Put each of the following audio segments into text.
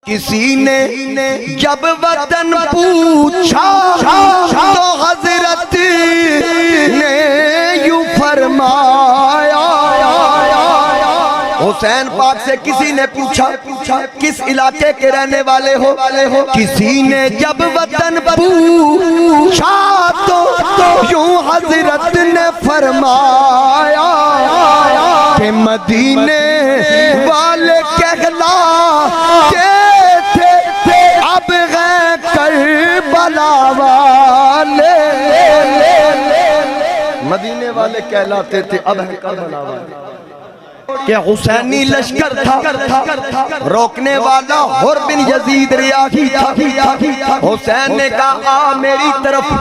کسی نے جب وطن پوچھا تو حضرت نے یوں فرمایا، حسین پاک سے کسی نے پوچھا کس علاقے کے رہنے والے ہو؟ کسی نے جب وطن پوچھا تو یوں حضرت نے فرمایا کہ مدینے والے کہلاتے تھے اب ہیں کربلا والے، مدینے والے کہلاتے تھے اب ہیں کربلا والے۔ کہ حسینی لشکر تھا، روکنے والا حر بن یزید ریاحی تھا۔ حسین نے کہا آ میری طرف،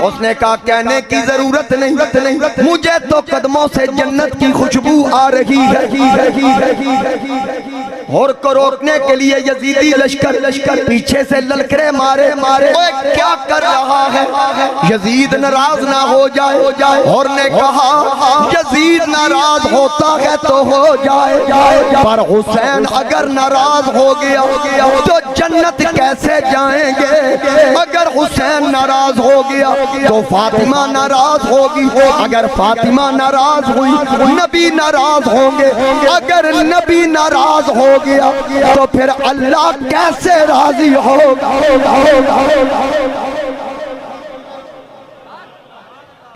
اس نے کہا کہنے کی ضرورت نہیں، مجھے تو قدموں سے جنت کی خوشبو آ رہی ہے۔ حر کو روکنے کے لیے یزیدی لشکر پیچھے سے للکرے مارے، کیا کر رہا ہے؟ یزید ناراض نہ ہو جائے۔ حر نے کہا یزید ناراض ہوتا ہے تو ہو جائے، پر حسین اگر ناراض ہو گیا تو جنت کیسے جائیں گے؟ اگر حسین ناراض ہو گیا تو فاطمہ ناراض ہوگی، اگر فاطمہ ناراض ہوئی نبی ناراض ہوں گے، اگر نبی ناراض ہو گیا تو پھر اللہ کیسے راضی ہوگا؟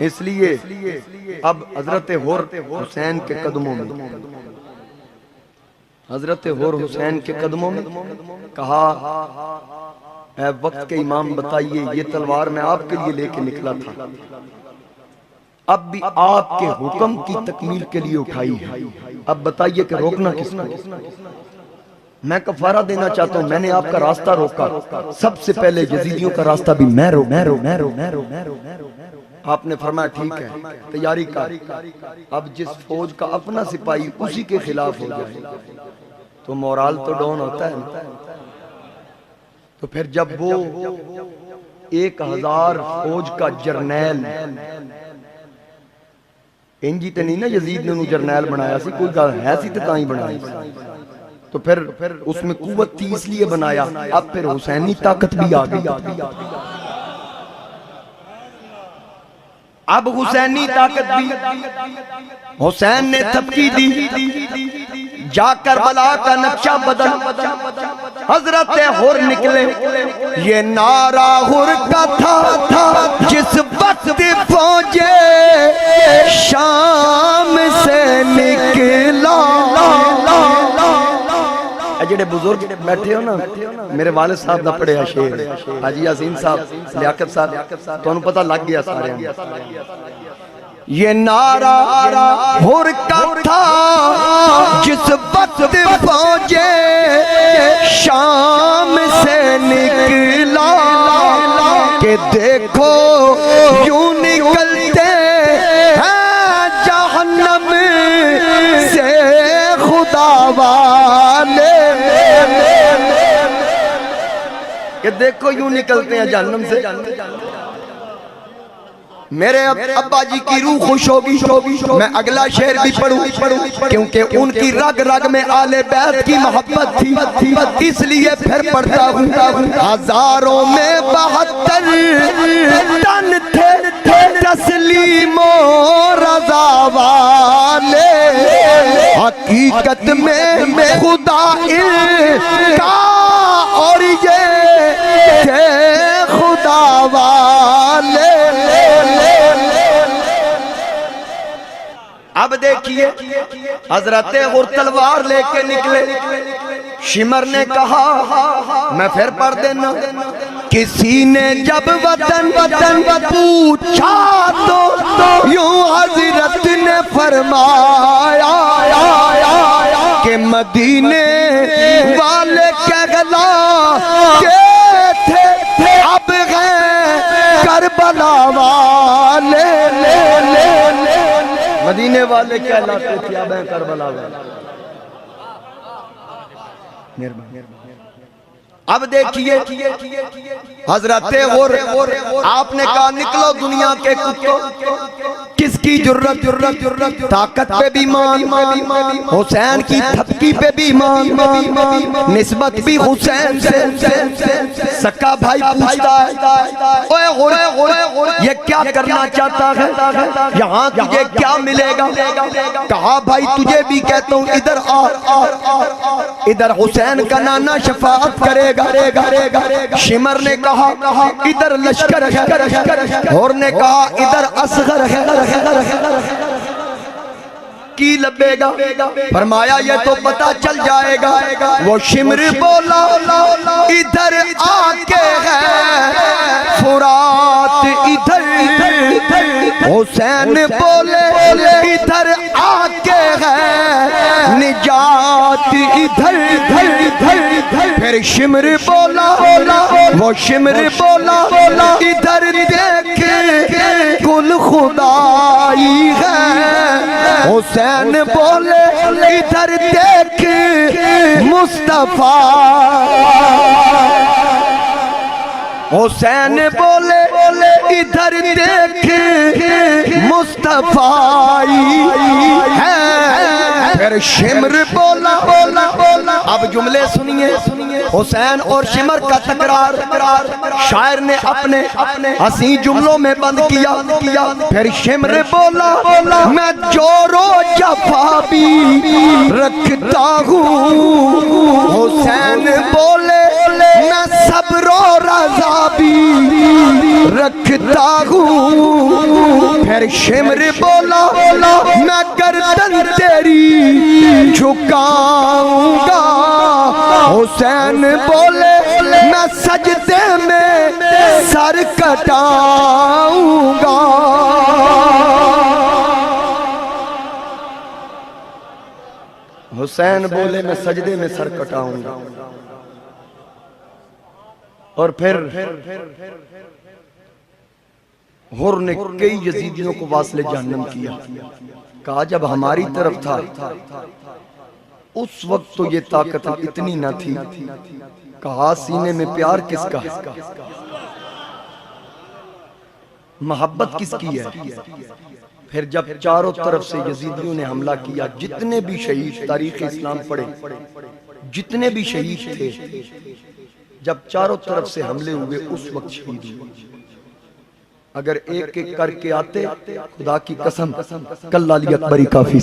اس لیے اب حضرت حر حسین کے قدموں میں، حضرت حر حسین کے قدموں میں کہا اے وقت کے امام بتائیے یہ تلوار میں آپ کے لیے لے کے نکلا تھا، اب بھی آپ کے حکم کی تکمیل کے لیے اٹھائی ہے، اب بتائیے کہ روکنا کس کو؟ میں کفارہ دینا چاہتا ہوں، میں نے آپ کا راستہ روکا، سب سے پہلے یزیدیوں کا راستہ بھی میں آپ نے فرمایا ٹھیک ہے تیاری کر، اب جس فوج کا اپنا سپاہی اسی کے خلاف ہو جائے تو مورال تو ڈاؤن ہوتا ہے۔ تو پھر جب وہ 1000 فوج کا جرنیل، انجی تے نہیں نا یزید نے انہوں جرنیل بنایا سی، کوئی گا ہے سی تے تائیں بنایا سی، تو پھر اس میں قوت تھی اس لیے بنایا، اب پھر حسینی طاقت بھی آ گئی، اب حسینی طاقت بھی، حسین نے تھپکی دی، جا کربلا کا نقشہ بدل، حضرت حر نکلے، یہ نعرہ حر کا تھا جس وقت فوجے شام سے نکلا۔ جڑے بزرگ بیٹھے ہو نا، میرے والد صاحب نہ پڑھے شعر، حاجی یاسین صاحب، لیاقت صاحب، تو انہوں پتہ لگ گیا سارے ہیں۔ یہ نعرہ حر کا تھا جس وقت فوجے شام سے نکلا، کہ دیکھو یوں نکلتے ہیں جہنم سے خدا والے، کہ دیکھو یوں نکلتے ہیں جہنم سے۔ میرے ابا جی کی روح خوش ہوگی، میں اگلا شعر بھی پڑھوں کیونکہ ان کی رگ رگ میں آل بیت کی محبت تھی، اس لیے پھر پڑھتا ہوں۔ ہزاروں میں 72 تن تھے تسلیم و رضا والے، حقیقت میں خدا ان کا اور یہ تھے خدا والے۔ اب دیکھیے حضرت حر تلوار لے کے نکلے، شمر نے کہا میں پھر پڑھ دینا، کسی نے جب وطن پوچھا تو یوں حضرت نے فرمایا کہ مدینے والے کہلاتے تھے اب ہیں کربلا والے، مدینے والے کہلاتے تھے اب ہیں کربلا والے۔ اب دیکھیے حضرت غر آپ نے کہا نکلو دنیا کے کتوں، کس کی جرت طاقت پہ بھی مان، حسین کی تھپکی پہ بھی مان، نسبت بھی حسین سے، سکا بھائی پوچھتا ہے اوے غر یہ کیا کرنا چاہتا ہے، یہاں تجھے کیا ملے گا؟ کہا بھائی تجھے بھی کہتا ہوں ادھر آ، ادھر حسین کا نانا شفاعت کرے گا۔ شمر نے کہا ادھر لشکر ہے، اور نے کہا ادھر اصغر ہے، کی لبے گا؟ فرمایا یہ تو پتا چل جائے گا۔ وہ شمر بولا ادھر آکے ہے فرات، ادھر حسین بولے ادھر آکے ہے نجات، ادھر پھر شمر بولا، وہ شمر بولا ادھر دیکھ کل خدائی ہے، حسین بولے ادھر دیکھ مصطفیٰ، حسین بولے ادھر دیکھ مصطفیٰ ہے، پھر شمر بولا، اب جملے سنیے، حسین اور شمر کا تکرار شاعر نے اپنے حسین جملوں میں بند کیا۔ پھر شمر بولا میں جور و جفا بھی رکھتا ہوں، حسین بولے میں صبر و رضا بھی رکھتا ہوں، پھر شمر بولا میں گردن تیری جھکاؤں گا، حسین بولے میں سجدے میں سر کٹاؤں گا۔ حسین بولے میں سجدے میں سر کٹاؤں گا، اور پھر غر نے کئی یزیدیوں کو واصل جہنم کیا۔ کہا جب ہماری طرف تھا اس وقت تو یہ طاقت اتنی نہ تھی، کہا سینے میں پیار کس کا، محبت کس کی ہے؟ پھر جب چاروں طرف سے یزیدیوں نے حملہ کیا، جتنے بھی شہید تاریخ اسلام پڑھے، جتنے بھی شہید تھے، جب چاروں طرف سے حملے ہوئے اس وقت شہید ہوئے۔ اگر ایک ایک کر کے آتے، خدا کی قسم کل علی اکبری کافی۔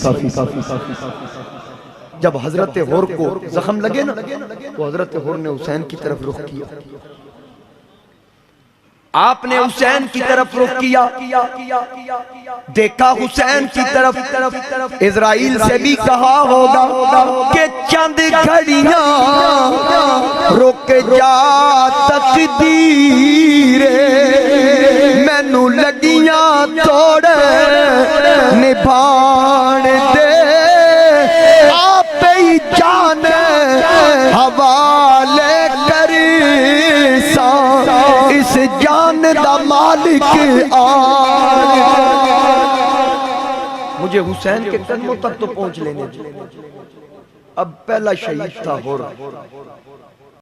جب حضرت غر کو زخم لگے نا تو حضرت غر نے حسین کی طرف رخ کیا، آپ نے حسین کی طرف رخ کیا، دیکھا حسین کی طرف، اسرائیل سے بھی کہا ہوگا کہ چند گھڑیاں رک جا تقدیر، مینوں لگیاں توڑ نبھان دے، آپ ہی جان حوالے کر سان، اس جان دا مالک مجھے حسین کے قدموں تک تو پہنچ لینے دے۔ اب پہلا شہید تھا غر،